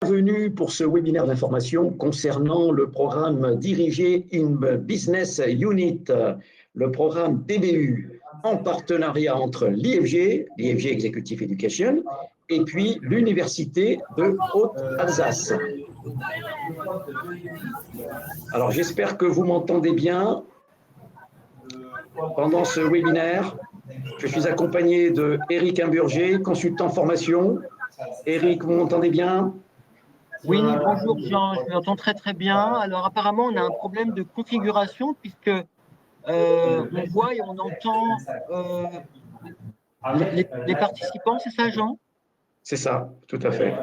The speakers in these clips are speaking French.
bienvenue pour ce webinaire d'information concernant le programme Dirigé in Business Unit, le programme DBU, en partenariat entre l'IFG Executive Education, et puis l'Université de Haute-Alsace. Alors, j'espère que vous m'entendez bien pendant ce webinaire. Je suis accompagné de Eric Imburger, consultant formation. Eric, vous m'entendez bien? Oui, bonjour Jean, je m'entends très très bien. Alors apparemment, on a un problème de configuration puisque on voit et on entend les participants, c'est ça Jean? C'est ça, tout à fait.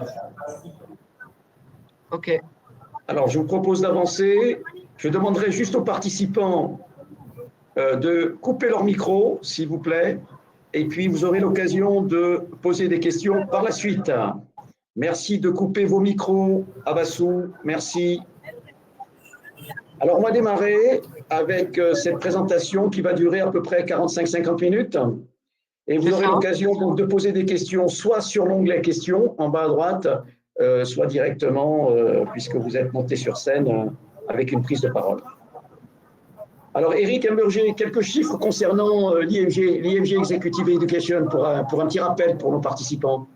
Ok. Alors, je vous propose d'avancer. Je demanderai juste aux participants de couper leur micro, s'il vous plaît, et puis vous aurez l'occasion de poser des questions par la suite. Merci de couper vos micros. Abassou, merci. Alors, on va démarrer avec cette présentation qui va durer à peu près 45-50 minutes. Et vous aurez l'occasion donc de poser des questions, soit sur l'onglet questions en bas à droite, soit directement, puisque vous êtes monté sur scène avec une prise de parole. Alors, Eric Imburger, quelques chiffres concernant l'IFG Executive Education pour un petit rappel pour nos participants.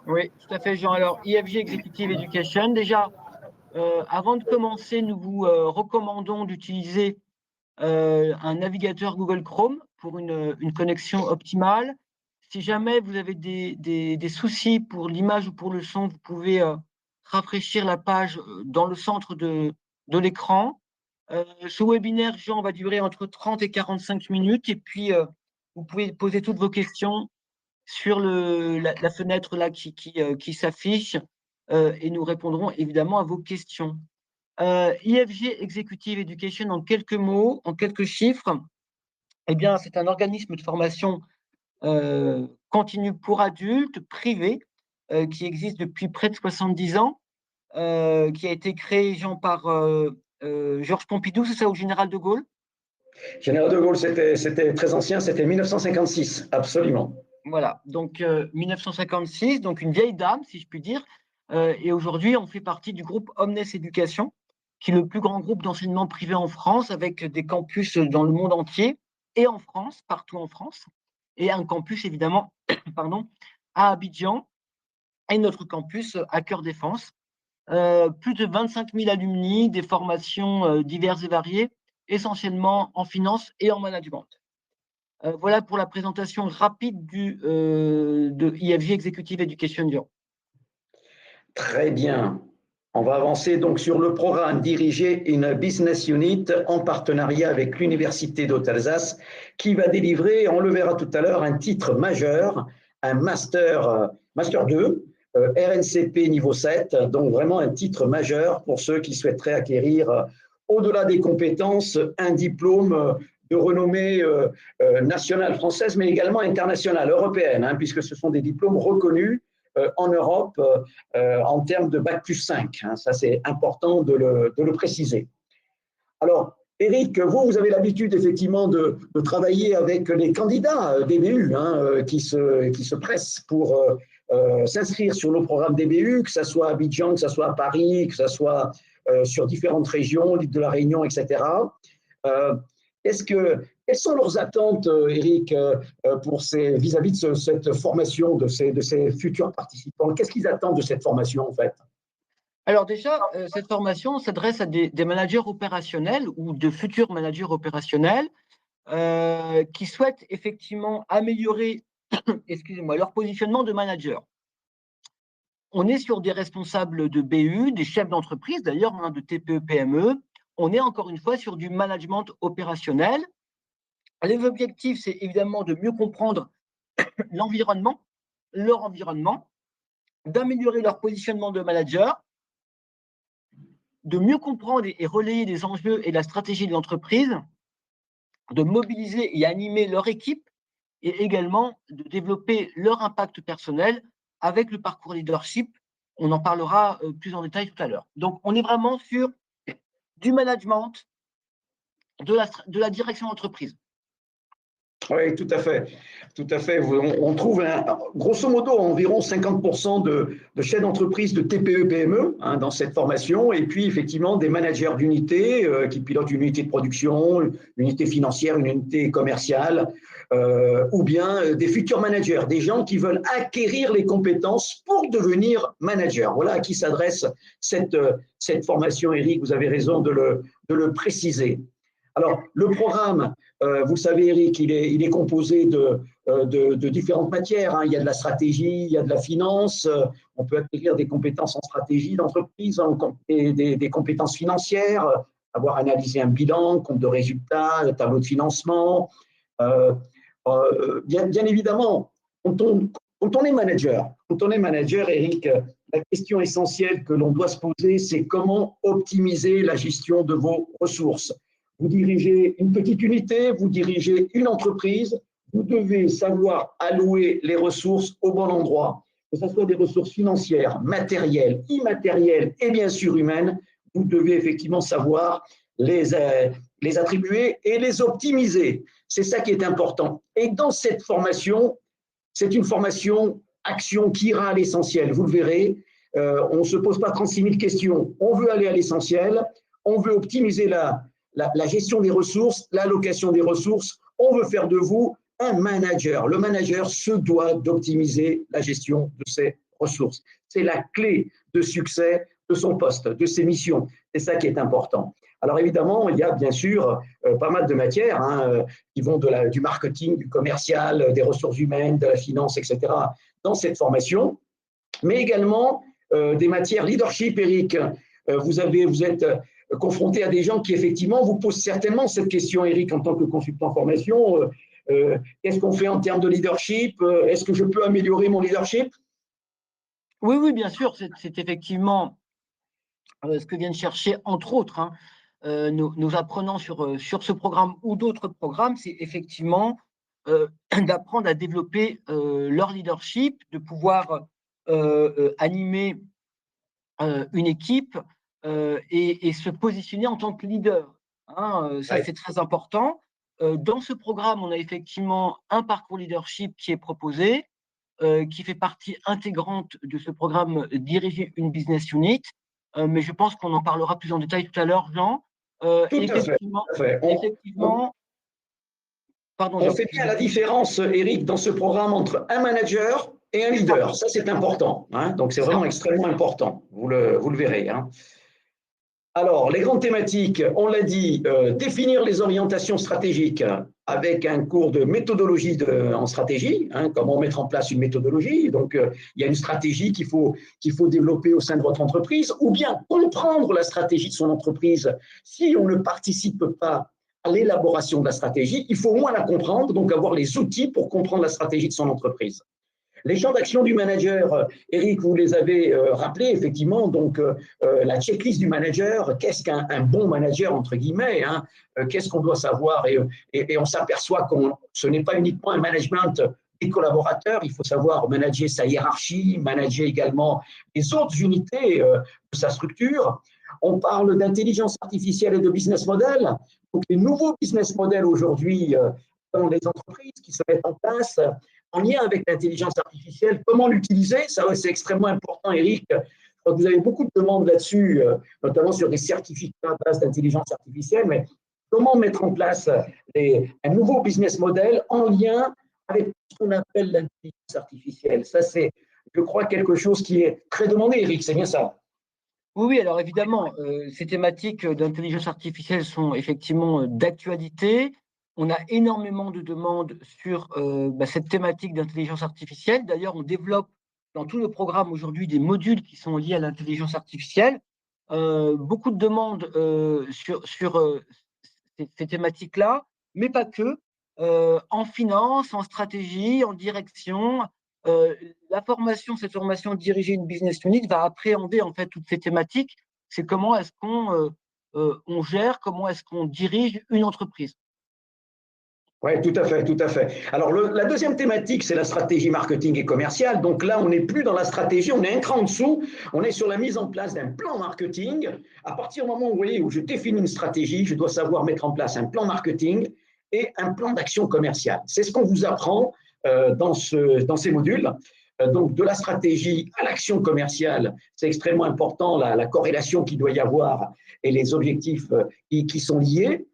Oui, tout à fait, Jean. Alors, IFG Executive Education, déjà, avant de commencer, nous vous recommandons d'utiliser un navigateur Google Chrome pour une connexion optimale. Si jamais vous avez des soucis pour l'image ou pour le son, vous pouvez rafraîchir la page dans le centre de l'écran. Ce webinaire, Jean, va durer entre 30 et 45 minutes et puis vous pouvez poser toutes vos questions sur la fenêtre là qui s'affiche et nous répondrons évidemment à vos questions. IFG Executive Education, en quelques mots, en quelques chiffres, eh bien, c'est un organisme de formation continue pour adultes, privé, qui existe depuis près de 70 ans, qui a été créé, Jean, par Georges Pompidou, c'est ça, au Général de Gaulle? Général de Gaulle, c'était très ancien, c'était 1956, absolument. Voilà, donc 1956, donc une vieille dame, si je puis dire. Et aujourd'hui, on fait partie du groupe Omnes Éducation, qui est le plus grand groupe d'enseignement privé en France, avec des campus dans le monde entier et en France, partout en France, et un campus évidemment, pardon, à Abidjan et notre campus à Cœur Défense. Plus de 25 000 alumni, des formations diverses et variées, essentiellement en finance et en management. Voilà pour la présentation rapide de IFG Executive Education Lyon. Très bien. On va avancer donc sur le programme Dirigé in Business Unit en partenariat avec l'Université d'Haute-Alsace qui va délivrer, on le verra tout à l'heure, un titre majeur, un Master 2, RNCP niveau 7, donc vraiment un titre majeur pour ceux qui souhaiteraient acquérir, au-delà des compétences, un diplôme de renommée nationale française, mais également internationale, européenne, hein, puisque ce sont des diplômes reconnus en Europe en termes de Bac+5. Hein, ça, c'est important de le préciser. Alors, Eric, vous avez l'habitude effectivement de travailler avec les candidats DBU hein, qui se pressent pour s'inscrire sur nos programmes DBU, que ce soit à Abidjan, que ce soit à Paris, que ce soit sur différentes régions, l'île de la Réunion, etc. Quelles sont leurs attentes, Eric, vis-à-vis de cette formation de ces futurs participants? Qu'est-ce qu'ils attendent de cette formation, en fait? Alors déjà, cette formation s'adresse à des managers opérationnels ou de futurs managers opérationnels qui souhaitent effectivement améliorer excusez-moi, leur positionnement de manager. On est sur des responsables de BU, des chefs d'entreprise d'ailleurs, hein, de TPE-PME. On est encore une fois sur du management opérationnel. Les objectifs, c'est évidemment de mieux comprendre l'environnement, leur environnement, d'améliorer leur positionnement de manager, de mieux comprendre et relayer les enjeux et la stratégie de l'entreprise, de mobiliser et animer leur équipe et également de développer leur impact personnel avec le parcours leadership. On en parlera plus en détail tout à l'heure. Donc, on est vraiment sur du management, de la direction d'entreprise. Oui, tout à fait. Tout à fait. On trouve grosso modo environ 50% de chefs d'entreprise de TPE, PME hein, dans cette formation, et puis effectivement des managers d'unités qui pilotent une unité de production, une unité financière, une unité commerciale, ou bien des futurs managers, des gens qui veulent acquérir les compétences pour devenir manager. Voilà à qui s'adresse cette formation, Eric, vous avez raison de le préciser. Alors, le programme, vous savez, Eric, il est composé de différentes matières. Hein. Il y a de la stratégie, il y a de la finance. On peut acquérir des compétences en stratégie d'entreprise, des compétences financières, avoir analysé un bilan, compte de résultats, tableau de financement. Bien évidemment, quand on est manager, Eric, la question essentielle que l'on doit se poser, c'est comment optimiser la gestion de vos ressources. Vous dirigez une petite unité, vous dirigez une entreprise, vous devez savoir allouer les ressources au bon endroit, que ce soit des ressources financières, matérielles, immatérielles et bien sûr humaines. Vous devez effectivement savoir les attribuer et les optimiser. C'est ça qui est important. Et dans cette formation, c'est une formation action qui ira à l'essentiel. Vous le verrez, on ne se pose pas 36 000 questions. On veut aller à l'essentiel, on veut optimiser la gestion des ressources, l'allocation des ressources. On veut faire de vous un manager. Le manager se doit d'optimiser la gestion de ses ressources. C'est la clé de succès de son poste, de ses missions. C'est ça qui est important. Alors évidemment, il y a bien sûr pas mal de matières hein, qui vont du marketing, du commercial, des ressources humaines, de la finance, etc. dans cette formation, mais également des matières leadership, Eric. Vous êtes confronté à des gens qui effectivement vous posent certainement cette question, Eric, en tant que consultant formation. Qu'est-ce qu'on fait en termes de leadership? Est-ce que je peux améliorer mon leadership? Oui, bien sûr, c'est effectivement ce que viennent chercher, entre autres, hein, nos apprenants sur ce programme ou d'autres programmes, c'est effectivement d'apprendre à développer leur leadership, de pouvoir animer une équipe et se positionner en tant que leader. Hein, ça, Ouais. c'est très important. Dans ce programme, on a effectivement un parcours leadership qui est proposé, qui fait partie intégrante de ce programme Diriger une business unit. Mais je pense qu'on en parlera plus en détail tout à l'heure, Jean. Tout à fait. Effectivement, Tout à fait. pardon, On Jean. fait bien la différence, Eric, dans ce programme entre un manager et un C'est ça, leader. Ça, c'est important. Hein. Donc, c'est c'est vraiment ça. extrêmement important. Vous le verrez. Hein. Alors, les grandes thématiques, on l'a dit, définir les orientations stratégiques avec un cours de méthodologie en stratégie, hein, comment mettre en place une méthodologie. Donc, il y a une stratégie qu'il faut développer au sein de votre entreprise, ou bien comprendre la stratégie de son entreprise. Si on ne participe pas à l'élaboration de la stratégie, il faut au moins la comprendre, donc avoir les outils pour comprendre la stratégie de son entreprise. Les champs d'action du manager, Eric, vous les avez rappelés, effectivement, donc la checklist du manager, qu'est-ce qu'un bon manager, entre guillemets, hein, qu'est-ce qu'on doit savoir et on s'aperçoit que ce n'est pas uniquement un management des collaborateurs, il faut savoir manager sa hiérarchie, manager également les autres unités de sa structure. On parle d'intelligence artificielle et de business model. Donc, les nouveaux business models aujourd'hui dans les entreprises qui se mettent en place en lien avec l'intelligence artificielle, comment l'utiliser, ça c'est extrêmement important, Eric. Je crois que vous avez beaucoup de demandes là-dessus, notamment sur des certificats à base d'intelligence artificielle, mais comment mettre en place un nouveau business model en lien avec ce qu'on appelle l'intelligence artificielle. Ça, c'est, je crois, quelque chose qui est très demandé, Eric, c'est bien ça? Oui, alors évidemment, ces thématiques d'intelligence artificielle sont effectivement d'actualité. On a énormément de demandes sur cette thématique d'intelligence artificielle. D'ailleurs, on développe dans tous nos programmes aujourd'hui des modules qui sont liés à l'intelligence artificielle. Beaucoup de demandes sur ces thématiques-là, mais pas que. En finance, en stratégie, en direction, cette formation Diriger une business unit va appréhender en fait toutes ces thématiques. C'est comment est-ce qu'on gère, comment est-ce qu'on dirige une entreprise. Oui, tout à fait, tout à fait. Alors, la deuxième thématique, c'est la stratégie marketing et commerciale. Donc là, on n'est plus dans la stratégie, on est un cran en dessous. On est sur la mise en place d'un plan marketing. À partir du moment où, vous voyez, où je définis une stratégie, je dois savoir mettre en place un plan marketing et un plan d'action commerciale. C'est ce qu'on vous apprend dans ces modules. Donc, de la stratégie à l'action commerciale, c'est extrêmement important, la corrélation qu'il doit y avoir et les objectifs qui sont liés.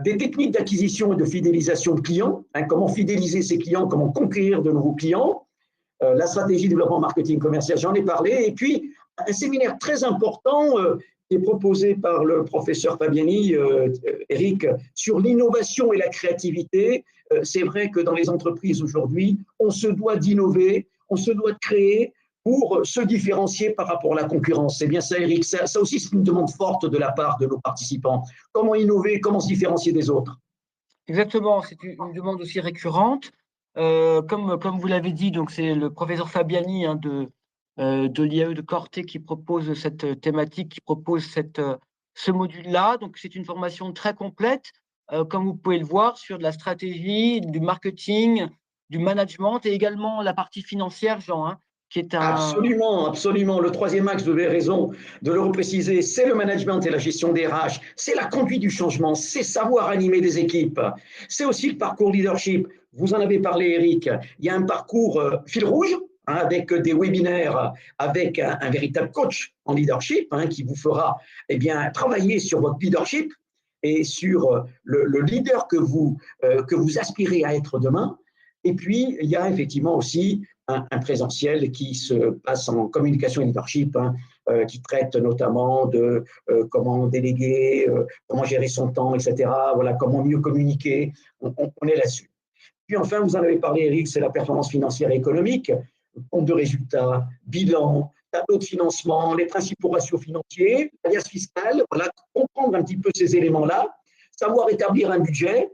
Des techniques d'acquisition et de fidélisation de clients, hein, comment fidéliser ses clients, comment conquérir de nouveaux clients, la stratégie de développement marketing commercial, j'en ai parlé, et puis un séminaire très important qui est proposé par le professeur Fabiani, Eric, sur l'innovation et la créativité. C'est vrai que dans les entreprises aujourd'hui, on se doit d'innover, on se doit de créer pour se différencier par rapport à la concurrence. C'est bien ça, Eric. Ça aussi, c'est une demande forte de la part de nos participants. Comment innover, comment se différencier des autres? Exactement, c'est une demande aussi récurrente. Comme vous l'avez dit, donc c'est le professeur Fabiani hein, de l'IAE de Corté qui propose cette thématique, qui propose ce module-là. Donc c'est une formation très complète, comme vous pouvez le voir, sur de la stratégie, du marketing, du management et également la partie financière, Jean, hein, qui est un… Absolument, absolument. Le troisième axe, vous avez raison de le repréciser, c'est le management et la gestion des RH, c'est la conduite du changement, c'est savoir animer des équipes, c'est aussi le parcours leadership. Vous en avez parlé, Eric. Il y a un parcours fil rouge, hein, avec des webinaires, avec un véritable coach en leadership hein, qui vous fera eh bien, travailler sur votre leadership et sur le leader que vous aspirez à être demain. Et puis, il y a effectivement aussi un présentiel qui se passe en communication et leadership, hein, qui traite notamment de comment déléguer, comment gérer son temps, etc. Voilà, comment mieux communiquer. On est là-dessus. Puis enfin, vous en avez parlé, Eric, c'est la performance financière et économique, compte de résultats, bilan, tableau de financement, les principaux ratios financiers, l'alias fiscal, voilà, comprendre un petit peu ces éléments-là, savoir établir un budget,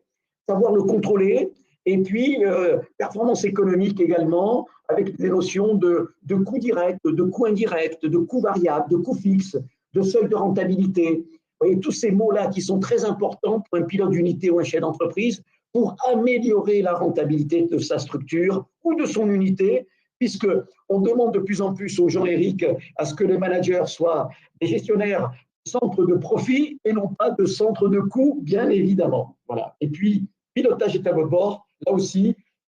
savoir le contrôler, et puis performance économique également, avec des notions de coûts directs, de coûts indirects, de coûts variables, de coûts fixes, de seuil de rentabilité. Vous voyez, tous ces mots-là qui sont très importants pour un pilote d'unité ou un chef d'entreprise pour améliorer la rentabilité de sa structure ou de son unité, puisqu'on demande de plus en plus aux gens, Eric, à ce que les managers soient des gestionnaires centres de profit et non pas de centres de coûts, bien évidemment. Voilà. Et puis, pilotage et tableau de bord, là aussi,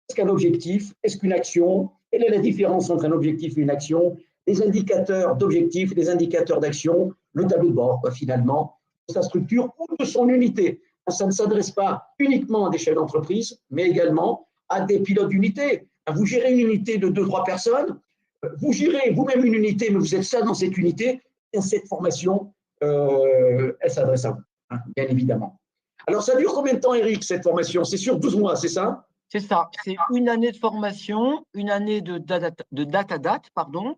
est-ce qu'un objectif, est-ce qu'une action, quelle est la différence entre un objectif et une action, les indicateurs d'objectif, les indicateurs d'action, le tableau de bord, quoi, finalement, de sa structure ou de son unité. Ça ne s'adresse pas uniquement à des chefs d'entreprise, mais également à des pilotes d'unité. Vous gérez une unité de 2-3 personnes, vous gérez vous-même une unité, mais vous êtes seul dans cette unité, et cette formation, elle s'adresse à vous, hein, bien évidemment. Alors, ça dure combien de temps, Eric, cette formation? C'est sur 12 mois, c'est ça? C'est ça, c'est une année de formation, une année de date à date, pardon.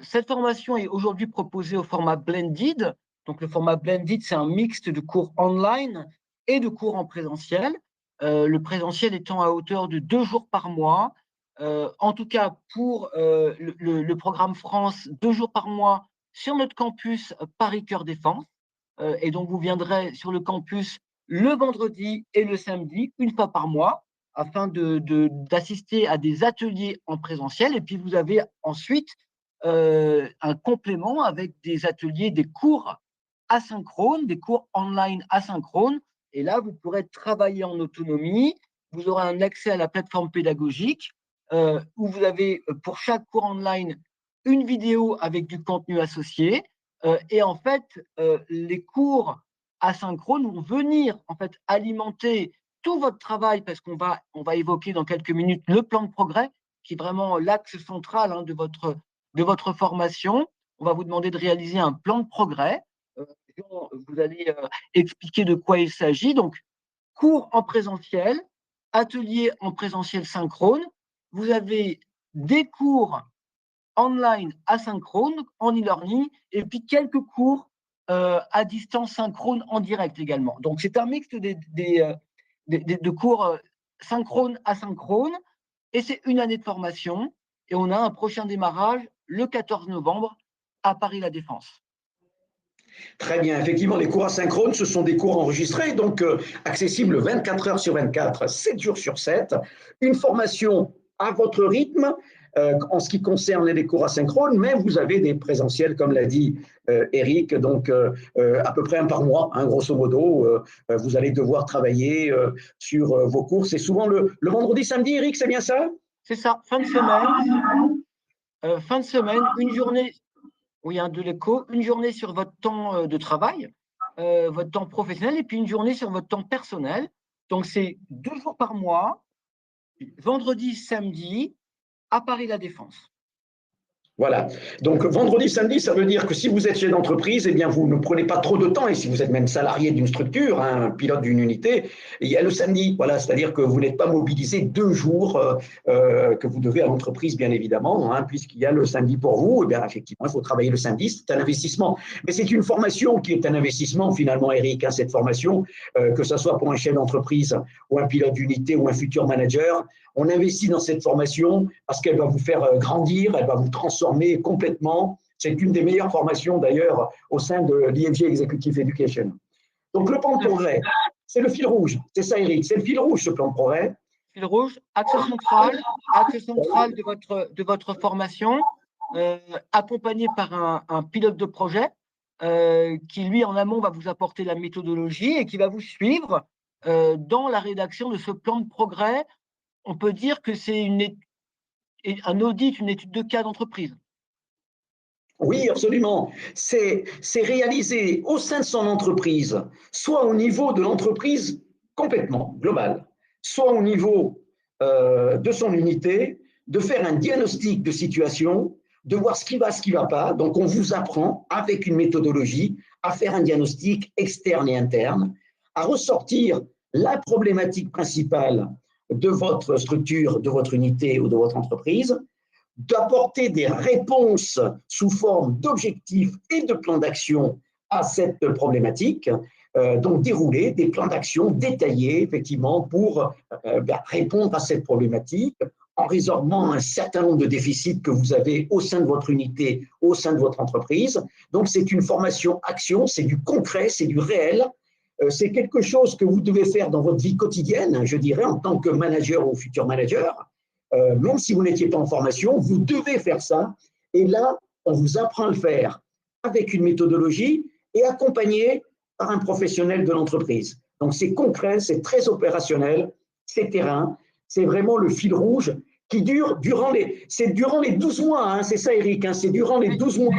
Cette formation est aujourd'hui proposée au format blended. Donc, le format blended, c'est un mixte de cours online et de cours en présentiel. Le présentiel étant à hauteur de 2 jours par mois. En tout cas, pour le programme France, 2 jours par mois sur notre campus Paris-Cœur Défense. Et donc, vous viendrez sur le campus le vendredi et le samedi, une fois par mois, afin d'assister à des ateliers en présentiel. Et puis, vous avez ensuite un complément avec des ateliers, des cours asynchrones, des cours online asynchrones. Et là, vous pourrez travailler en autonomie. Vous aurez un accès à la plateforme pédagogique où vous avez pour chaque cours online une vidéo avec du contenu associé. Et en fait, les cours asynchrones vont venir en fait alimenter tout votre travail parce qu'on va évoquer dans quelques minutes le plan de progrès qui est vraiment l'axe central hein, de votre formation. On va vous demander de réaliser un plan de progrès. Vous allez expliquer de quoi il s'agit. Donc, cours en présentiel, atelier en présentiel synchrone. Vous avez des cours online asynchrone, en e-learning, et puis quelques cours à distance synchrone en direct également. Donc, c'est un mix de cours synchrone, asynchrone, et c'est une année de formation. Et on a un prochain démarrage le 14 novembre à Paris-La Défense. Très bien. Effectivement, les cours asynchrones, ce sont des cours enregistrés, donc accessibles 24 heures sur 24, 7 jours sur 7. Une formation à votre rythme, en ce qui concerne les cours asynchrones, mais vous avez des présentiels, comme l'a dit Eric, donc à peu près un par mois, hein, grosso modo. Vous allez devoir travailler sur vos cours. C'est souvent le vendredi, samedi, Eric, c'est bien ça? C'est ça, fin de semaine, une journée, oui, de l'écho, une journée sur votre temps de travail, votre temps professionnel, et puis une journée sur votre temps personnel. Donc, c'est 2 jours par mois, vendredi, samedi, à Paris La Défense. Voilà. Donc, vendredi, samedi, ça veut dire que si vous êtes chef d'entreprise, eh bien, vous ne prenez pas trop de temps. Et si vous êtes même salarié d'une structure, hein, un pilote d'une unité, il y a le samedi. Voilà. C'est-à-dire que vous n'êtes pas mobilisé 2 jours que vous devez à l'entreprise, bien évidemment, hein, puisqu'il y a le samedi pour vous. Eh bien, effectivement, il faut travailler le samedi. C'est un investissement. Mais c'est une formation qui est un investissement, finalement, Eric, hein, cette formation, que ce soit pour un chef d'entreprise ou un pilote d'unité ou un futur manager. On investit dans cette formation parce qu'elle va vous faire grandir, elle va vous transformer complètement. C'est une des meilleures formations d'ailleurs au sein de l'IFG Executive Education. Donc le plan de progrès, c'est le fil rouge. C'est ça, Eric, c'est le fil rouge, ce plan de progrès. Fil rouge, axe central de votre formation, accompagné par un pilote de projet qui, lui, en amont, va vous apporter la méthodologie et qui va vous suivre dans la rédaction de ce plan de progrès. On peut dire que c'est un audit, une étude de cas d'entreprise. Oui, absolument. C'est réalisé au sein de son entreprise, soit au niveau de l'entreprise complètement globale, soit au niveau de son unité, de faire un diagnostic de situation, de voir ce qui va pas. Donc, on vous apprend avec une méthodologie à faire un diagnostic externe et interne, à ressortir la problématique principale de votre structure, de votre unité ou de votre entreprise, d'apporter des réponses sous forme d'objectifs et de plans d'action à cette problématique, donc dérouler des plans d'action détaillés effectivement pour répondre à cette problématique en résorbant un certain nombre de déficits que vous avez au sein de votre unité, au sein de votre entreprise. Donc c'est une formation action, c'est du concret, c'est du réel. C'est quelque chose que vous devez faire dans votre vie quotidienne, je dirais, en tant que manager ou futur manager. Même si vous n'étiez pas en formation, vous devez faire ça. Et là, on vous apprend à le faire avec une méthodologie et accompagné par un professionnel de l'entreprise. Donc, c'est concret, c'est très opérationnel, c'est terrain, c'est vraiment le fil rouge qui dure durant les 12 mois, hein, c'est ça, Eric, hein, c'est durant les 12 mois,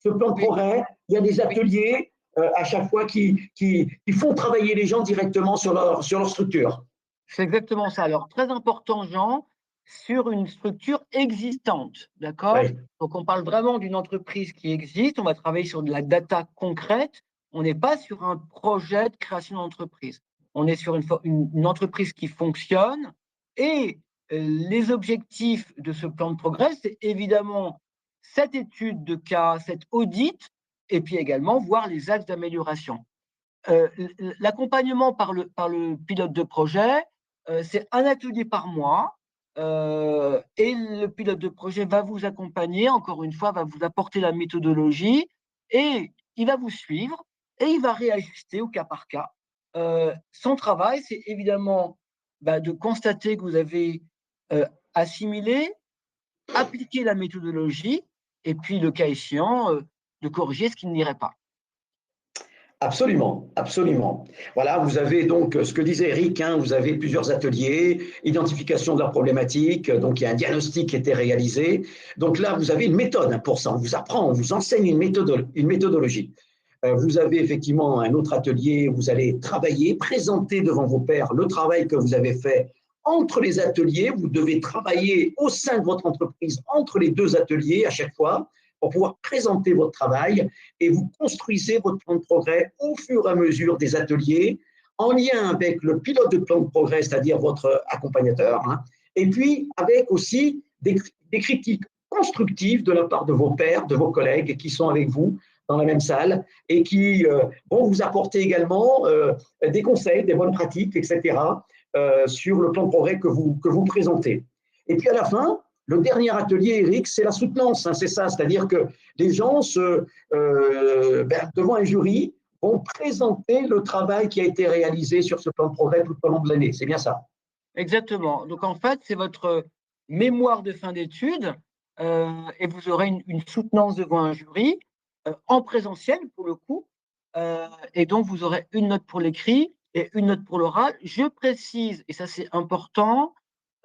ce plan de progrès. Il y a des ateliers à chaque fois qui font travailler les gens directement sur leur structure. C'est exactement ça. Alors, très important, Jean, sur une structure existante, d'accord? Ouais. Donc, on parle vraiment d'une entreprise qui existe, on va travailler sur de la data concrète, on n'est pas sur un projet de création d'entreprise. On est sur une entreprise qui fonctionne et les objectifs de ce plan de progrès, c'est évidemment cette étude de cas, cette audit, et puis également voir les axes d'amélioration. L'accompagnement par le pilote de projet, c'est un atelier par mois et le pilote de projet va vous accompagner, encore une fois, va vous apporter la méthodologie et il va vous suivre et il va réajuster au cas par cas. Son travail, c'est évidemment de constater que vous avez assimilé, appliqué la méthodologie et puis, le cas échéant, de corriger ce qui n'irait pas. Absolument, absolument. Voilà, vous avez donc ce que disait Eric, hein, vous avez plusieurs ateliers, identification de la problématique, donc il y a un diagnostic qui était réalisé. Donc là, vous avez une méthode pour ça, on vous apprend, on vous enseigne une méthodologie. Vous avez effectivement un autre atelier, vous allez travailler, présenter devant vos pairs le travail que vous avez fait entre les ateliers. Vous devez travailler au sein de votre entreprise entre les deux ateliers à chaque fois pour pouvoir présenter votre travail et vous construisez votre plan de progrès au fur et à mesure des ateliers en lien avec le pilote de plan de progrès, c'est-à-dire votre accompagnateur, hein, et puis avec aussi des critiques constructives de la part de vos pairs, de vos collègues qui sont avec vous dans la même salle et qui vont vous apporter également des conseils, des bonnes pratiques, etc. Sur le plan de progrès que vous présentez. Et puis à la fin, le dernier atelier, Eric, c'est la soutenance, hein, c'est ça, c'est-à-dire que les gens, devant un jury, vont présenter le travail qui a été réalisé sur ce plan de progrès tout au long de l'année. C'est bien ça. Exactement. Donc, en fait, c'est votre mémoire de fin d'études et vous aurez une soutenance devant un jury en présentiel pour le coup. Et donc, vous aurez une note pour l'écrit et une note pour l'oral. Je précise, et ça c'est important,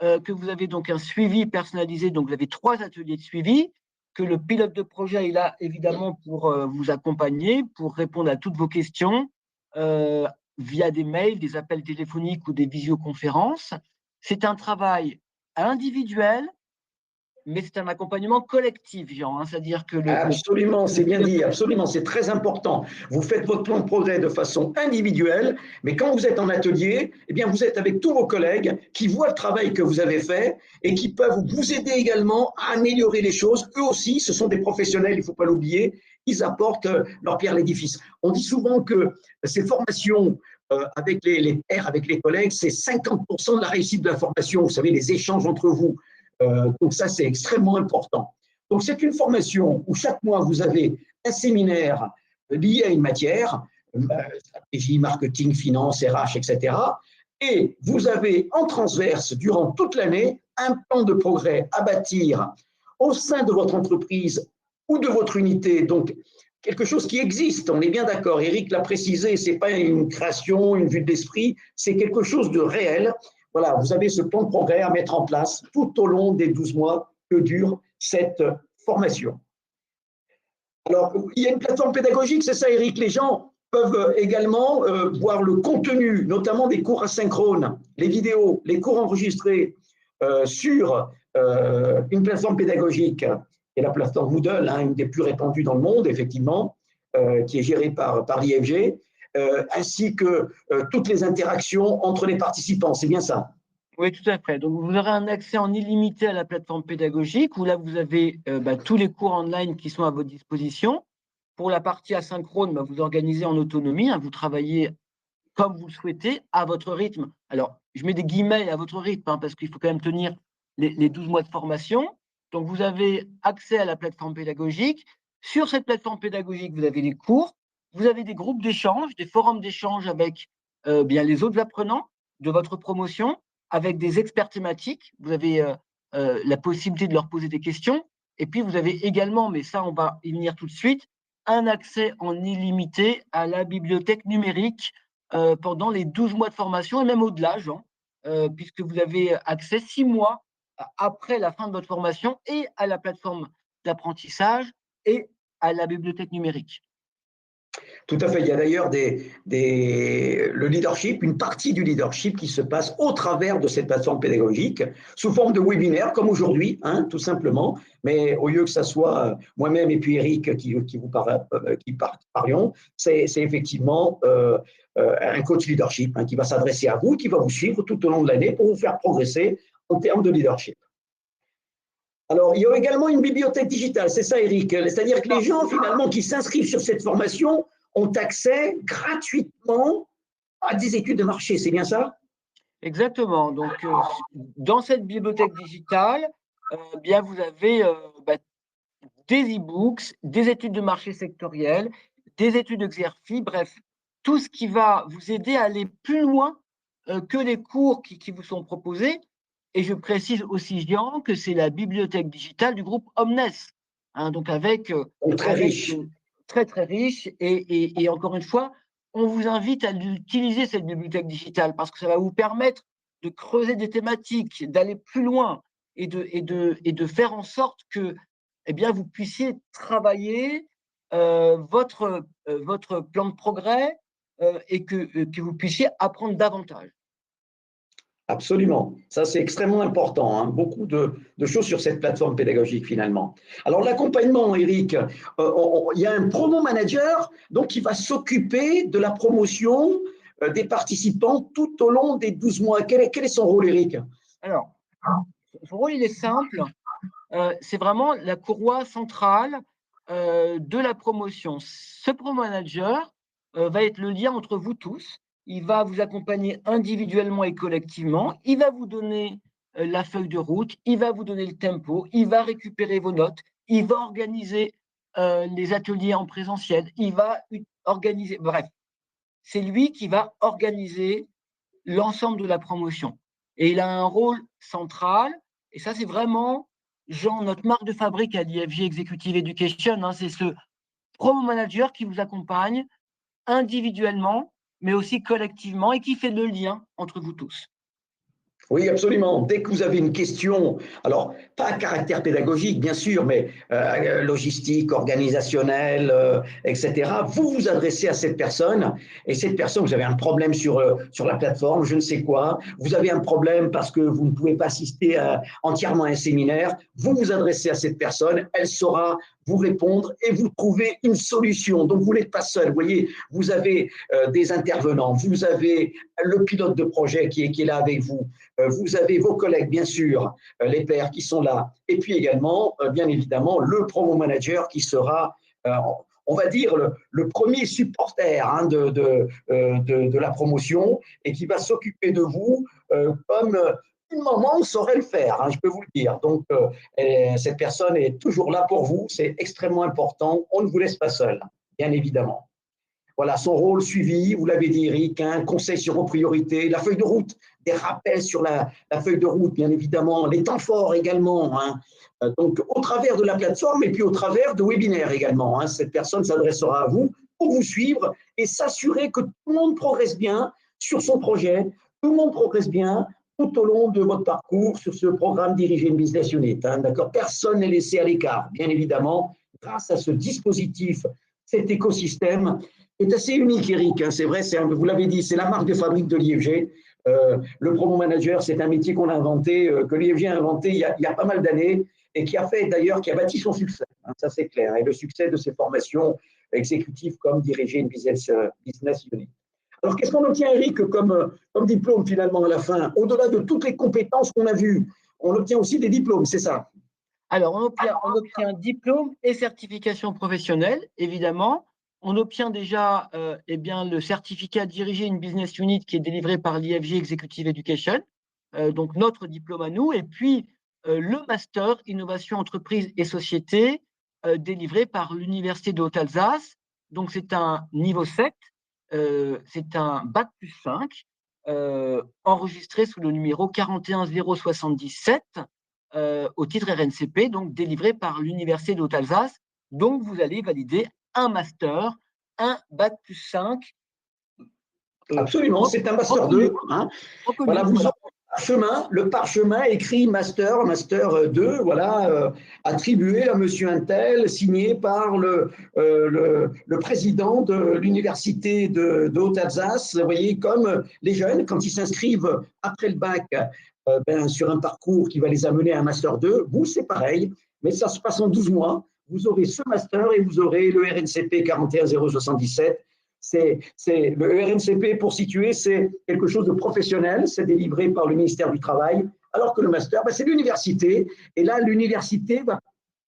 que vous avez donc un suivi personnalisé. Donc, vous avez 3 ateliers de suivi, que le pilote de projet est là évidemment pour vous accompagner, pour répondre à toutes vos questions via des mails, des appels téléphoniques ou des visioconférences. C'est un travail individuel, mais c'est un accompagnement collectif, Jean, hein, c'est-à-dire que Absolument, le c'est bien pilote de dit, projet. absolument, c'est très important. Vous faites votre plan de progrès de façon individuelle, mais quand vous êtes en atelier, eh bien, vous êtes avec tous vos collègues qui voient le travail que vous avez fait et qui peuvent vous aider également à améliorer les choses. Eux aussi, ce sont des professionnels, il ne faut pas l'oublier, ils apportent leur pierre à l'édifice. On dit souvent que ces formations avec les pairs, avec les collègues, c'est 50% de la réussite de la formation, vous savez, les échanges entre vous. Donc ça, c'est extrêmement important. Donc, c'est une formation où chaque mois, vous avez un séminaire lié à une matière, stratégie, marketing, finance, RH, etc. Et vous avez en transverse, durant toute l'année, un plan de progrès à bâtir au sein de votre entreprise ou de votre unité. Donc, quelque chose qui existe, on est bien d'accord. Eric l'a précisé, ce n'est pas une création, une vue de l'esprit, c'est quelque chose de réel. Voilà, vous avez ce plan de progrès à mettre en place tout au long des 12 mois que dure cette formation. Alors, il y a une plateforme pédagogique, c'est ça, Eric. Les gens peuvent également voir le contenu, notamment des cours asynchrones, les vidéos, les cours enregistrés sur une plateforme pédagogique, qui est la plateforme Moodle, hein, une des plus répandues dans le monde, effectivement, qui est gérée par l'IFG, ainsi que toutes les interactions entre les participants. C'est bien ça? Oui, tout à fait. Donc, vous aurez un accès en illimité à la plateforme pédagogique où là, vous avez tous les cours online qui sont à votre disposition. Pour la partie asynchrone, vous organisez en autonomie, hein, vous travaillez comme vous le souhaitez, à votre rythme. Alors, je mets des guillemets à votre rythme, hein, parce qu'il faut quand même tenir les 12 mois de formation. Donc, vous avez accès à la plateforme pédagogique. Sur cette plateforme pédagogique, vous avez des cours, vous avez des groupes d'échange, des forums d'échange avec bien les autres apprenants de votre promotion, avec des experts thématiques. Vous avez la possibilité de leur poser des questions. Et puis, vous avez également, mais ça, on va y venir tout de suite, un accès en illimité à la bibliothèque numérique pendant les 12 mois de formation et même au-delà, Jean, puisque vous avez accès 6 mois après la fin de votre formation et à la plateforme d'apprentissage et à la bibliothèque numérique. Tout à fait. Il y a d'ailleurs le leadership, une partie du leadership qui se passe au travers de cette plateforme pédagogique, sous forme de webinaire, comme aujourd'hui, hein, tout simplement. Mais au lieu que ce soit moi-même et puis Eric qui parlions, c'est effectivement un coach leadership hein, qui va s'adresser à vous, qui va vous suivre tout au long de l'année pour vous faire progresser en termes de leadership. Alors, il y a également une bibliothèque digitale, c'est ça, Eric. C'est-à-dire que les gens, finalement, qui s'inscrivent sur cette formation ont accès gratuitement à des études de marché, c'est bien ça? Exactement. Donc, dans cette bibliothèque digitale, bien, vous avez des e-books, des études de marché sectorielles, des études exercices, bref, tout ce qui va vous aider à aller plus loin que les cours qui vous sont proposés. Et je précise aussi, Jean, que c'est la bibliothèque digitale du groupe Omnes, hein, donc avec, Donc, très riche. très très riche. Et encore une fois, on vous invite à utiliser cette bibliothèque digitale parce que ça va vous permettre de creuser des thématiques, d'aller plus loin et de faire en sorte que eh bien, vous puissiez travailler votre plan de progrès et que vous puissiez apprendre davantage. Absolument. Ça, c'est extrêmement important. Hein. Beaucoup de choses sur cette plateforme pédagogique, finalement. Alors, l'accompagnement, Eric, il y a un promo manager donc, qui va s'occuper de la promotion des participants tout au long des 12 mois. Quel est son rôle, Eric? Alors, son rôle, il est simple. C'est vraiment la courroie centrale de la promotion. Ce promo manager va être le lien entre vous tous. Il va vous accompagner individuellement et collectivement. Il va vous donner la feuille de route. Il va vous donner le tempo. Il va récupérer vos notes. Il va organiser les ateliers en présentiel. Il va organiser. Bref, c'est lui qui va organiser l'ensemble de la promotion. Et il a un rôle central Et ça, c'est vraiment, Jean, notre marque de fabrique à l'IFG Executive Education. Hein, c'est ce promo manager qui vous accompagne individuellement, mais aussi collectivement et qui fait le lien entre vous tous. Oui, absolument. Dès que vous avez une question, alors pas à caractère pédagogique, bien sûr, mais logistique, organisationnelle, etc., vous vous adressez à cette personne et cette personne, vous avez un problème sur la plateforme, je ne sais quoi, vous avez un problème parce que vous ne pouvez pas assister entièrement à un séminaire, vous vous adressez à cette personne, elle saura vous répondre et vous trouver une solution. Donc, vous n'êtes pas seul. Vous voyez, vous avez des intervenants, vous avez le pilote de projet qui est là avec vous. Vous avez vos collègues, bien sûr, les pairs qui sont là, et puis également, bien évidemment, le promo manager qui sera, on va dire, le premier supporter hein, de la promotion et qui va s'occuper de vous comme une maman saurait le faire, hein, je peux vous le dire. Donc, cette personne est toujours là pour vous, c'est extrêmement important, on ne vous laisse pas seul, bien évidemment. Voilà, son rôle suivi, vous l'avez dit Eric, un conseil sur vos priorités, la feuille de route, des rappels sur la feuille de route, bien évidemment, les temps forts également. Hein. Donc, au travers de la plateforme et puis au travers de webinaires également. Hein. Cette personne s'adressera à vous pour vous suivre et s'assurer que tout le monde progresse bien sur son projet, tout le monde progresse bien tout au long de votre parcours sur ce programme Diriger une Business Unit. Hein. D'accord, personne n'est laissé à l'écart, bien évidemment, grâce à ce dispositif, cet écosystème est assez unique, Eric. Hein. C'est vrai, vous l'avez dit, c'est la marque de fabrique de l'IFG. Le promo manager, c'est un métier qu'on a inventé, que l'IFG a inventé il y a pas mal d'années et qui a fait d'ailleurs, qui a bâti son succès. Hein, ça, c'est clair. Et le succès de ces formations exécutives comme diriger une business unit. Alors, qu'est-ce qu'on obtient, Eric, comme diplôme finalement à la fin? Au-delà de toutes les compétences qu'on a vues, on obtient aussi des diplômes, c'est ça? Alors, on obtient diplôme et certification professionnelle, évidemment. On obtient déjà eh bien, le certificat diriger une business unit qui est délivré par l'IFG Executive Education, donc notre diplôme à nous, et puis le master innovation entreprise et société délivré par l'Université de Haute-Alsace. Donc, c'est un niveau 7, c'est un bac plus 5, enregistré sous le numéro 41077 au titre RNCP, donc délivré par l'Université de Haute-Alsace. Donc, vous allez valider un master, un bac plus 5. Absolument, c'est un master Reconnu. 2. Hein. Reconnu, Voilà, vous aurez le parchemin écrit master 2, voilà, attribué à monsieur Untel, signé par le président de l'université de Haute-Alsace. Vous voyez, comme les jeunes, quand ils s'inscrivent après le bac sur un parcours qui va les amener à un master 2, vous, c'est pareil, mais ça se passe en 12 mois. Vous aurez ce master et vous aurez le RNCP 41077. Le RNCP, pour situer, c'est quelque chose de professionnel, c'est délivré par le ministère du Travail, alors que le master, c'est l'université. Et là, l'université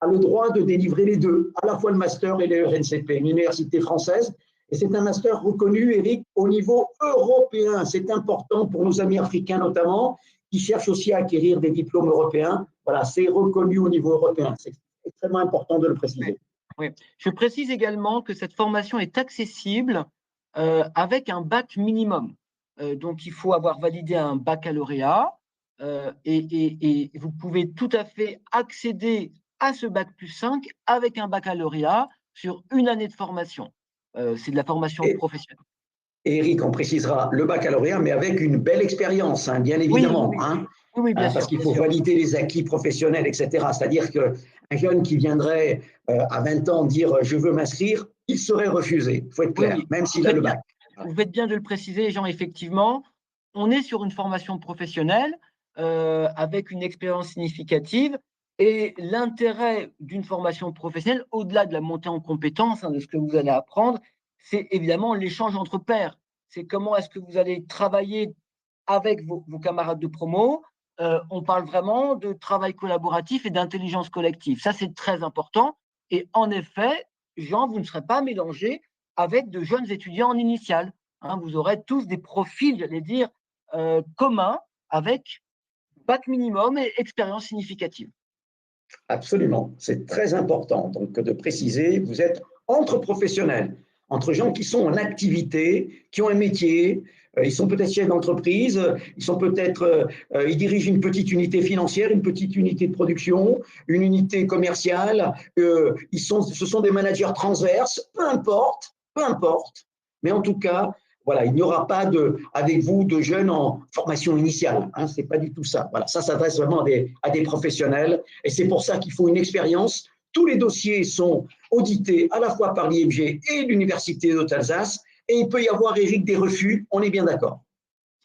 a le droit de délivrer les deux, à la fois le master et le RNCP, une université française. Et c'est un master reconnu, Eric, au niveau européen. C'est important pour nos amis africains notamment, qui cherchent aussi à acquérir des diplômes européens. Voilà, c'est reconnu au niveau européen. C'est extrêmement important de le préciser. Oui. Je précise également que cette formation est accessible avec un bac minimum. Donc, il faut avoir validé un baccalauréat et vous pouvez tout à fait accéder à ce bac plus 5 avec un baccalauréat sur une année de formation. C'est de la formation professionnelle. Et Eric, on précisera le baccalauréat, mais avec une belle expérience, hein, bien évidemment. Oui, hein, oui, bien sûr. Parce qu'il faut valider les acquis professionnels, etc. C'est-à-dire qu'un jeune qui viendrait à 20 ans dire « je veux m'inscrire », il serait refusé, il faut être clair, même s'il a le bac. Vous faites bien de le préciser, Jean, effectivement. On est sur une formation professionnelle avec une expérience significative. Et l'intérêt d'une formation professionnelle, au-delà de la montée en compétences, hein, de ce que vous allez apprendre, c'est évidemment l'échange entre pairs. C'est comment est-ce que vous allez travailler avec vos camarades de promo. On parle vraiment de travail collaboratif et d'intelligence collective. Ça, c'est très important. Et en effet, Jean, vous ne serez pas mélangé avec de jeunes étudiants en initiale. Hein, vous aurez tous des profils, j'allais dire, communs avec bac minimum et expérience significative. Absolument, c'est très important donc de préciser, vous êtes entre professionnels. entre gens qui sont en activité, qui ont un métier, ils sont peut-être chefs d'entreprise, ils dirigent une petite unité financière, une petite unité de production, une unité commerciale, ce sont des managers transverses, peu importe, mais en tout cas, voilà, il n'y aura pas avec vous de jeunes en formation initiale. Hein, c'est pas du tout ça. Voilà, ça s'adresse vraiment à des professionnels. Et c'est pour ça qu'il faut une expérience. Tous les dossiers sont audités à la fois par l'IFG et l'Université d'Haute-Alsace. Et il peut y avoir, Éric, des refus. On est bien d'accord.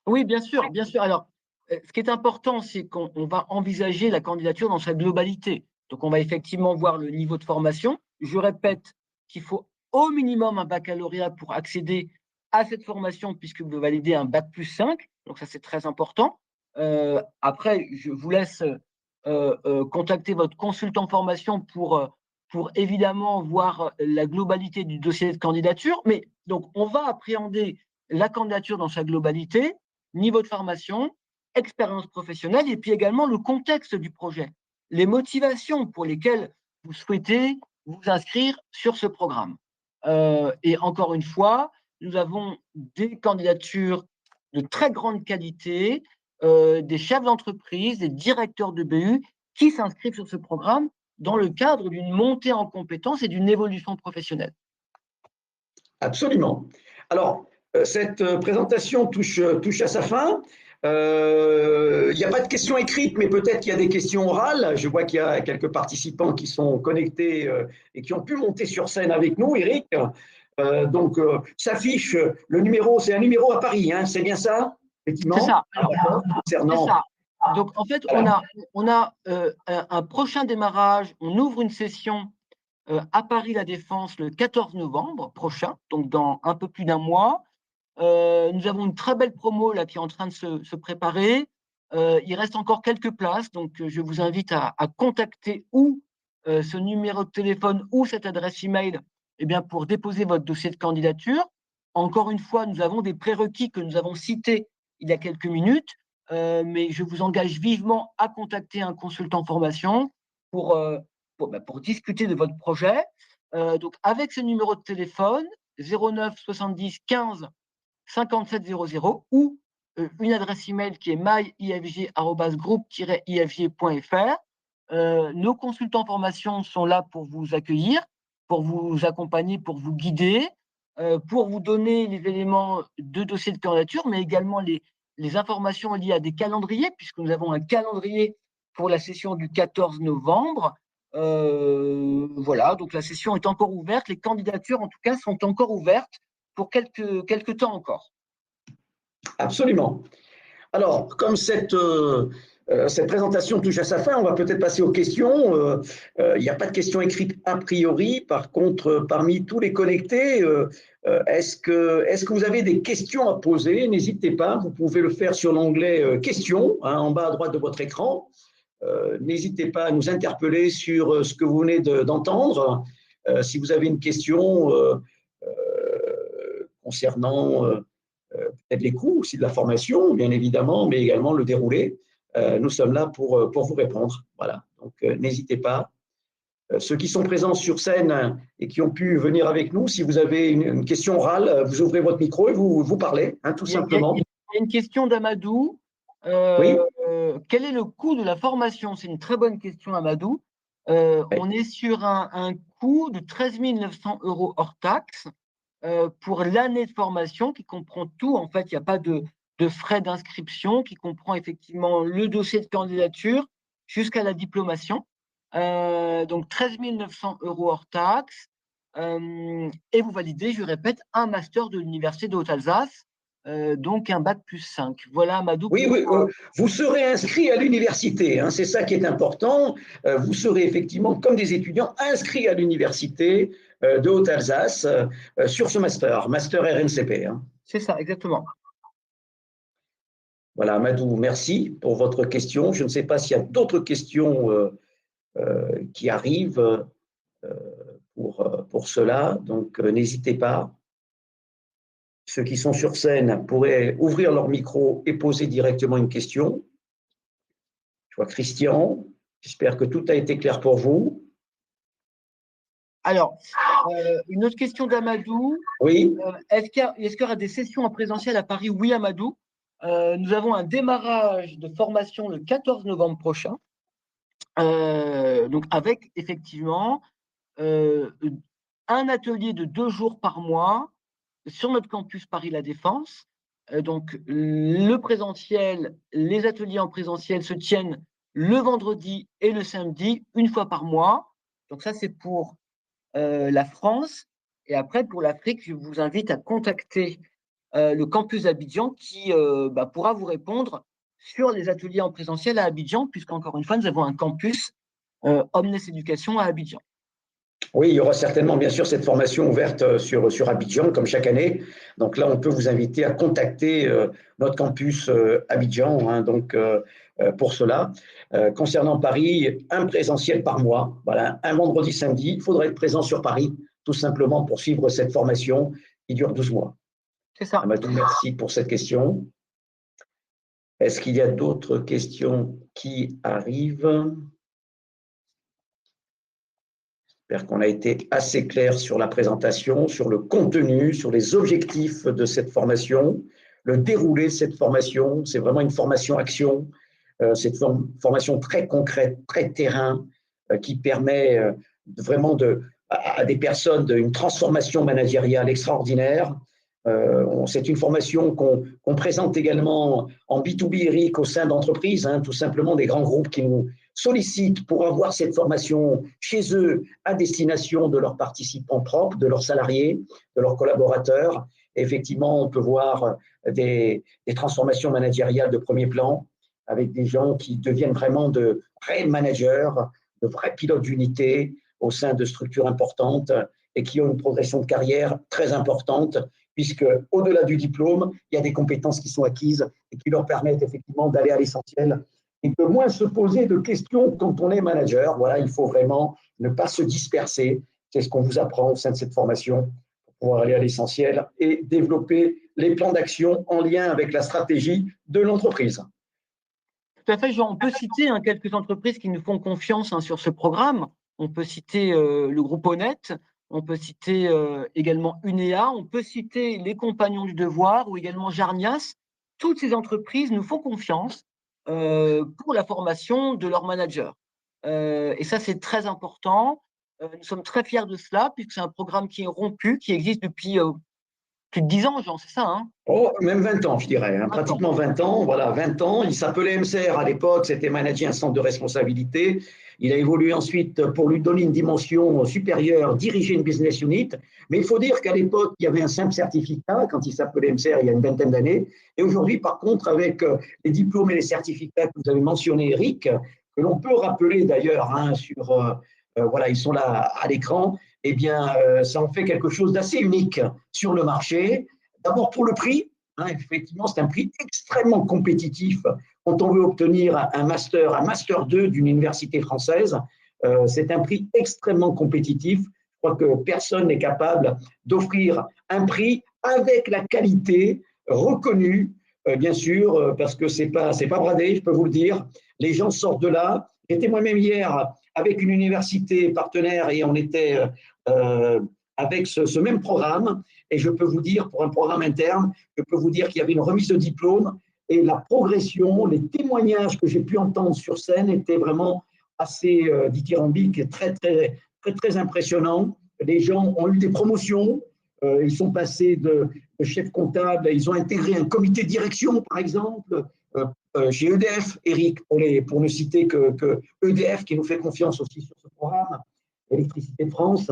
Oui, bien sûr, bien sûr. Alors, ce qui est important, c'est qu'on va envisager la candidature dans sa globalité. Donc, on va effectivement voir le niveau de formation. Je répète qu'il faut au minimum un baccalauréat pour accéder à cette formation, puisque vous validez un bac+5. Donc, ça, c'est très important. Après, je vous laisse contacter votre consultant formation pour évidemment voir la globalité du dossier de candidature. Mais donc, on va appréhender la candidature dans sa globalité, niveau de formation, expérience professionnelle et puis également le contexte du projet, les motivations pour lesquelles vous souhaitez vous inscrire sur ce programme. Et encore une fois, nous avons des candidatures de très grande qualité, des chefs d'entreprise, des directeurs de BU qui s'inscrivent sur ce programme dans le cadre d'une montée en compétences et d'une évolution professionnelle. Absolument. Alors, cette présentation touche à sa fin. Il n'y a pas de questions écrites, mais peut-être qu'il y a des questions orales. Je vois qu'il y a quelques participants qui sont connectés et qui ont pu monter sur scène avec nous, Eric. Donc, s'affiche le numéro, c'est un numéro à Paris, hein, c'est bien ça, effectivement? C'est ça. Alors, concernant, c'est ça. Donc, en fait, voilà. on a un prochain démarrage. On ouvre une session à Paris La Défense le 14 novembre prochain, donc dans un peu plus d'un mois. Nous avons une très belle promo là, qui est en train de se préparer. Il reste encore quelques places, donc je vous invite à contacter ou ce numéro de téléphone ou cette adresse email eh bien, pour déposer votre dossier de candidature. Encore une fois, nous avons des prérequis que nous avons cités il y a quelques minutes, mais je vous engage vivement à contacter un consultant formation pour, pour discuter de votre projet. Donc, avec ce numéro de téléphone, 09 70 15 5700 ou une adresse email qui est myifg@groupe-ifg.fr. Nos consultants formation sont là pour vous accueillir, pour vous accompagner, pour vous guider, pour vous donner les éléments de dossier de candidature, mais également les informations liées à des calendriers, puisque nous avons un calendrier pour la session du 14 novembre. Voilà, donc la session est encore ouverte, les candidatures en tout cas sont encore ouvertes pour quelques temps encore. Absolument. Alors, comme cette présentation touche à sa fin, on va peut-être passer aux questions. Il n'y a pas de questions écrites a priori. Par contre, parmi tous les connectés, est-ce que vous avez des questions à poser? N'hésitez pas, vous pouvez le faire sur l'onglet questions, hein, en bas à droite de votre écran. N'hésitez pas à nous interpeller sur ce que vous venez d'entendre. Si vous avez une question concernant peut-être les coûts aussi de la formation, bien évidemment, mais également le déroulé. Nous sommes là pour vous répondre. Voilà. Donc, n'hésitez pas. Ceux qui sont présents sur scène et qui ont pu venir avec nous, si vous avez une question orale, vous ouvrez votre micro et vous parlez, hein, tout simplement. Il y a une question d'Amadou. Oui. Quel est le coût de la formation? C'est une très bonne question, Amadou. On est sur un coût de 13 900 € hors taxe pour l'année de formation qui comprend tout. En fait, il n'y a pas de frais d'inscription, qui comprend effectivement le dossier de candidature jusqu'à la diplomation. Donc 13 900 € hors taxe. Et vous validez, je répète, un master de l'Université de Haute-Alsace, donc un bac+5. Voilà, Amadou. Oui, oui, vous serez inscrit à l'université, hein, c'est ça qui est important. Vous serez effectivement, comme des étudiants, inscrits à l'université de Haute-Alsace sur ce master RNCP. Hein. C'est ça, exactement. Voilà, Amadou, merci pour votre question. Je ne sais pas s'il y a d'autres questions qui arrivent pour cela, donc n'hésitez pas. Ceux qui sont sur scène pourraient ouvrir leur micro et poser directement une question. Je vois Christian, j'espère que tout a été clair pour vous. Alors, Une autre question d'Amadou. Oui, Est-ce qu'il y aura des sessions en présentiel à Paris? Oui, Amadou. Nous avons un démarrage de formation le 14 novembre prochain. Donc, avec effectivement un atelier de 2 jours par mois sur notre campus Paris La Défense. Donc, le présentiel, les ateliers en présentiel se tiennent le vendredi et le samedi, une fois par mois. Donc, ça, c'est pour la France. Et après, pour l'Afrique, je vous invite à contacter le campus d'Abidjan qui pourra vous répondre sur les ateliers en présentiel à Abidjan, puisqu'encore une fois, nous avons un campus Omnes Éducation à Abidjan. oui, il y aura certainement, bien sûr, cette formation ouverte sur Abidjan, comme chaque année. Donc là, on peut vous inviter à contacter notre campus Abidjan, hein, pour cela. Concernant Paris, un présentiel par mois, voilà, un vendredi, samedi, il faudra être présent sur Paris, tout simplement pour suivre cette formation qui dure 12 mois. C'est ça. Amadou, merci pour cette question. Est-ce qu'il y a d'autres questions qui arrivent? J'espère qu'on a été assez clair sur la présentation, sur le contenu, sur les objectifs de cette formation, le déroulé de cette formation. C'est vraiment une formation action. C'est une formation très concrète, très terrain, qui permet vraiment à des personnes une transformation managériale extraordinaire. C'est une formation qu'on présente également en B2B, Eric, au sein d'entreprises, hein, tout simplement des grands groupes qui nous sollicitent pour avoir cette formation chez eux à destination de leurs participants propres, de leurs salariés, de leurs collaborateurs. Et effectivement, on peut voir des transformations managériales de premier plan avec des gens qui deviennent vraiment de vrais managers, de vrais pilotes d'unité au sein de structures importantes et qui ont une progression de carrière très importante, puisque au-delà du diplôme, il y a des compétences qui sont acquises et qui leur permettent effectivement d'aller à l'essentiel et de moins se poser de questions quand on est manager. Voilà, il faut vraiment ne pas se disperser. C'est ce qu'on vous apprend au sein de cette formation pour pouvoir aller à l'essentiel et développer les plans d'action en lien avec la stratégie de l'entreprise. Tout à fait, Jean. On peut citer quelques entreprises qui nous font confiance sur ce programme. On peut citer le groupe Honnête, on peut citer également UNEA, on peut citer les Compagnons du Devoir ou également Jarnias. Toutes ces entreprises nous font confiance pour la formation de leurs managers. Et ça, c'est très important. Nous sommes très fiers de cela, puisque c'est un programme qui est rompu, qui existe depuis plus de 10 ans, Jean, c'est ça, hein? Oh, même 20 ans, je dirais, hein, pratiquement 20 ans. Voilà, 20 ans. Il s'appelait MCR à l'époque, c'était manager un centre de responsabilité. Il a évolué ensuite pour lui donner une dimension supérieure, diriger une business unit. Mais il faut dire qu'à l'époque, il y avait un simple certificat quand il s'appelait MCR il y a une vingtaine d'années. Et aujourd'hui, par contre, avec les diplômes et les certificats que vous avez mentionnés, Eric, que l'on peut rappeler d'ailleurs voilà, ils sont là à l'écran, eh bien, ça en fait quelque chose d'assez unique sur le marché. D'abord pour le prix, hein, effectivement, c'est un prix extrêmement compétitif quand on veut obtenir un master 2 d'une université française. C'est un prix extrêmement compétitif. Je crois que personne n'est capable d'offrir un prix avec la qualité reconnue, bien sûr, parce que c'est pas bradé, je peux vous le dire. Les gens sortent de là. J'étais moi-même hier avec une université partenaire et on était avec ce même programme. Et je peux vous dire, pour un programme interne, je peux vous dire qu'il y avait une remise de diplôme et la progression, les témoignages que j'ai pu entendre sur scène étaient vraiment assez dithyrambiques et très impressionnants. Les gens ont eu des promotions, ils sont passés de chef comptable, ils ont intégré un comité de direction, par exemple, chez EDF, Eric, pour ne citer que EDF qui nous fait confiance aussi sur ce programme, Électricité de France.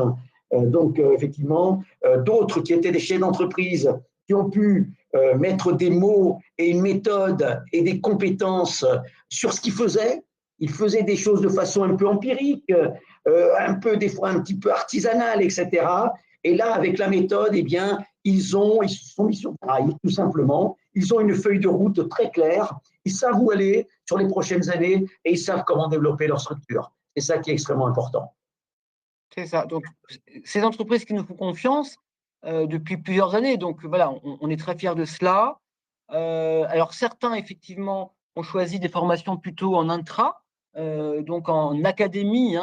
Effectivement, d'autres qui étaient des chefs d'entreprise qui ont pu mettre des mots et une méthode et des compétences sur ce qu'ils faisaient. Ils faisaient des choses de façon un peu empirique, des fois un petit peu artisanale, etc. Et là, avec la méthode, eh bien, ils se sont mis sur le rail, tout simplement. Ils ont une feuille de route très claire. Ils savent où aller sur les prochaines années et ils savent comment développer leur structure. C'est ça qui est extrêmement important. C'est ça. Donc, ces entreprises qui nous font confiance depuis plusieurs années. Donc, voilà, on est très fiers de cela. Alors, certains, effectivement, ont choisi des formations plutôt en intra, donc en académie,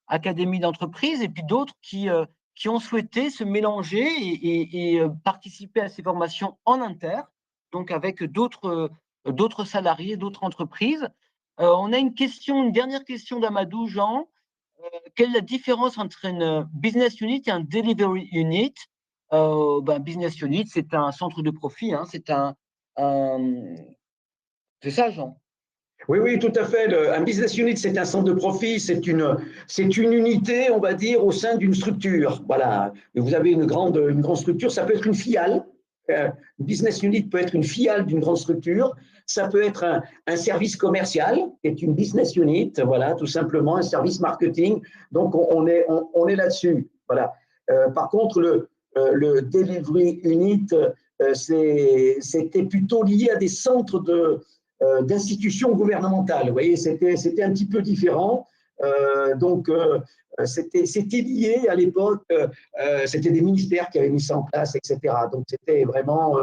académie d'entreprise, et puis d'autres qui qui ont souhaité se mélanger et participer à ces formations en inter, donc avec d'autres salariés, d'autres entreprises. On a une dernière question d'Amadou, Jean. Quelle est la différence entre une business unit et un delivery unit? Business unit, c'est un centre de profit, hein, c'est ça, Jean? Oui, oui, tout à fait. Un business unit, c'est un centre de profit, c'est une unité, on va dire, au sein d'une structure. Voilà. Et vous avez une grande structure, ça peut être une filiale. Une business unit peut être une filiale d'une grande structure. Ça peut être un service commercial, qui est une business unit, voilà, tout simplement, un service marketing. Donc, on est là-dessus. Voilà. Par contre, le delivery unit, c'était plutôt lié à des centres d'institutions gouvernementales. Vous voyez, c'était un petit peu différent. C'était lié à l'époque, c'était des ministères qui avaient mis ça en place, etc. Donc, c'était vraiment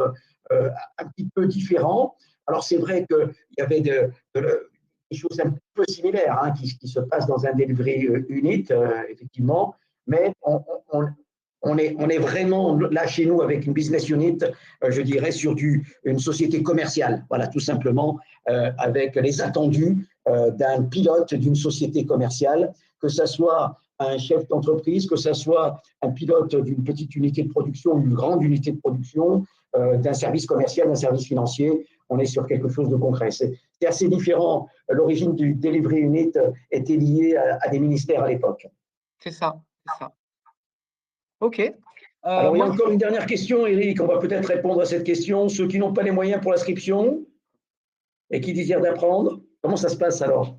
un petit peu différent. Alors, c'est vrai qu'il y avait des choses un peu similaires hein, qui se passent dans un delivery unit, effectivement, mais on est vraiment là chez nous avec une business unit, je dirais, sur une société commerciale, voilà, tout simplement, avec les attendus d'un pilote d'une société commerciale, que ce soit un chef d'entreprise, que ce soit un pilote d'une petite unité de production, d'une grande unité de production, d'un service commercial, d'un service financier. On est sur quelque chose de concret. C'est assez différent. L'origine du delivery unit était liée à des ministères à l'époque. C'est ça, c'est ça. OK. Alors, il y a encore une dernière question, Eric. On va peut-être répondre à cette question. Ceux qui n'ont pas les moyens pour l'inscription et qui désirent d'apprendre, comment ça se passe alors?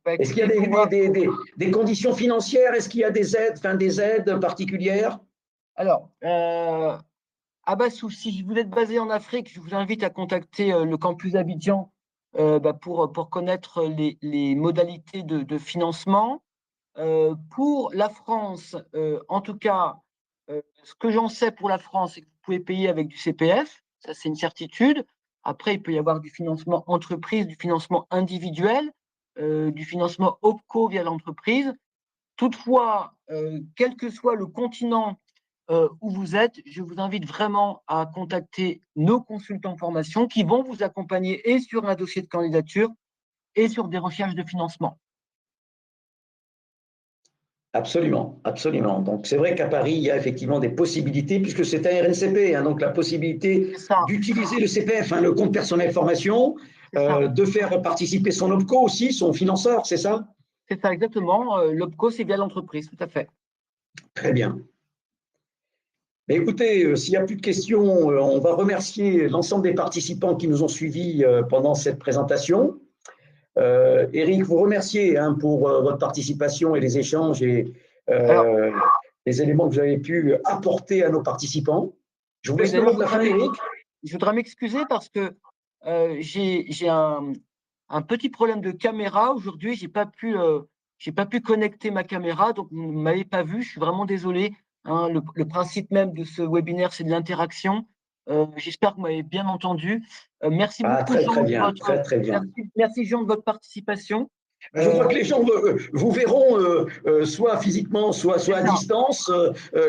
Est-ce qu'il y a des conditions financières? Est-ce qu'il y a des aides particulières? Alors, Abassou, si vous êtes basé en Afrique, je vous invite à contacter le campus Abidjan pour connaître les modalités de financement. Pour la France, en tout cas, ce que j'en sais pour la France, c'est que vous pouvez payer avec du CPF, ça c'est une certitude. Après, il peut y avoir du financement entreprise, du financement individuel, du financement OPCO via l'entreprise. Toutefois, quel que soit le continent où vous êtes, je vous invite vraiment à contacter nos consultants formation qui vont vous accompagner et sur un dossier de candidature et sur des recherches de financement. Absolument, absolument. Donc, c'est vrai qu'à Paris, il y a effectivement des possibilités, puisque c'est un RNCP, hein, donc la possibilité d'utiliser le CPF, hein, le compte personnel formation, de faire participer son OPCO aussi, son financeur, c'est ça? C'est ça, exactement. L'OPCO, c'est via l'entreprise, tout à fait. Très bien. Mais écoutez, s'il n'y a plus de questions, on va remercier l'ensemble des participants qui nous ont suivis pendant cette présentation. Eric, vous remercier hein, pour votre participation et les échanges et les éléments que vous avez pu apporter à nos participants. Je vous laisse le mot de la fin, Eric. Je voudrais m'excuser parce que j'ai un petit problème de caméra. Aujourd'hui, j'ai pas pu connecter ma caméra, donc vous ne m'avez pas vu. Je suis vraiment désolé. Hein, le principe même de ce webinaire, c'est de l'interaction. J'espère que vous m'avez bien entendu. Merci beaucoup, Jean, très bien, très bien. Merci, Jean, de votre participation. Je crois que les gens vous verront soit physiquement, soit à distance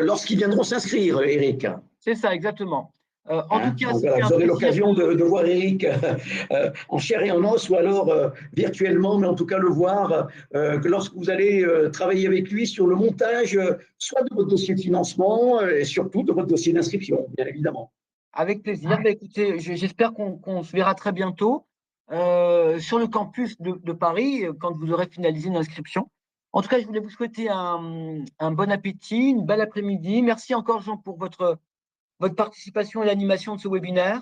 lorsqu'ils viendront s'inscrire, Eric. C'est ça, exactement. En tout cas, voilà, vous aurez l'occasion de voir Eric en chair et en os, ou alors virtuellement, mais en tout cas le voir lorsque vous allez travailler avec lui sur le montage, soit de votre dossier de financement et surtout de votre dossier d'inscription, bien évidemment. Avec plaisir. Écoutez, j'espère qu'on se verra très bientôt sur le campus de Paris quand vous aurez finalisé l'inscription. En tout cas, je voulais vous souhaiter un bon appétit, une belle après-midi. Merci encore, Jean, pour votre participation et l'animation de ce webinaire.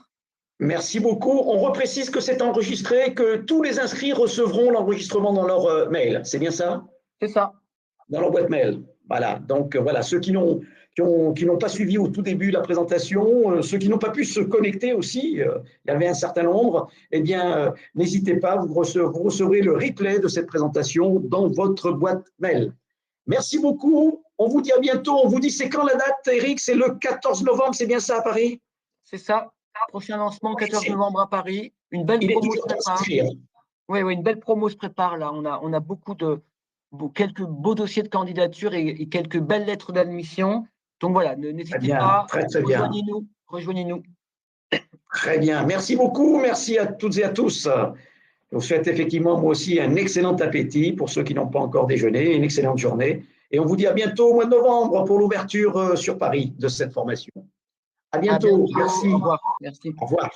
Merci beaucoup. On reprécise que c'est enregistré, que tous les inscrits recevront l'enregistrement dans leur mail. C'est bien ça? C'est ça. Dans leur boîte mail. Voilà. Donc, voilà, ceux qui n'ont pas suivi au tout début la présentation, ceux qui n'ont pas pu se connecter aussi, il y avait un certain nombre, eh bien, n'hésitez pas, vous recevrez le replay de cette présentation dans votre boîte mail. Merci beaucoup. On vous dit à bientôt. On vous dit, c'est quand la date, Eric? C'est le 14 novembre, c'est bien ça à Paris? C'est ça. Prochain lancement, 14 novembre à Paris. Une belle promo se prépare. Oui, une belle promo se prépare là. On a quelques beaux dossiers de candidature et quelques belles lettres d'admission. Donc voilà, n'hésitez pas, très, très bien. Rejoignez-nous. Très bien. Merci beaucoup. Merci à toutes et à tous. Je vous souhaite effectivement, moi aussi, un excellent appétit pour ceux qui n'ont pas encore déjeuné, une excellente journée. Et on vous dit à bientôt au mois de novembre pour l'ouverture sur Paris de cette formation. À bientôt. Merci. Au revoir. Merci. Au revoir.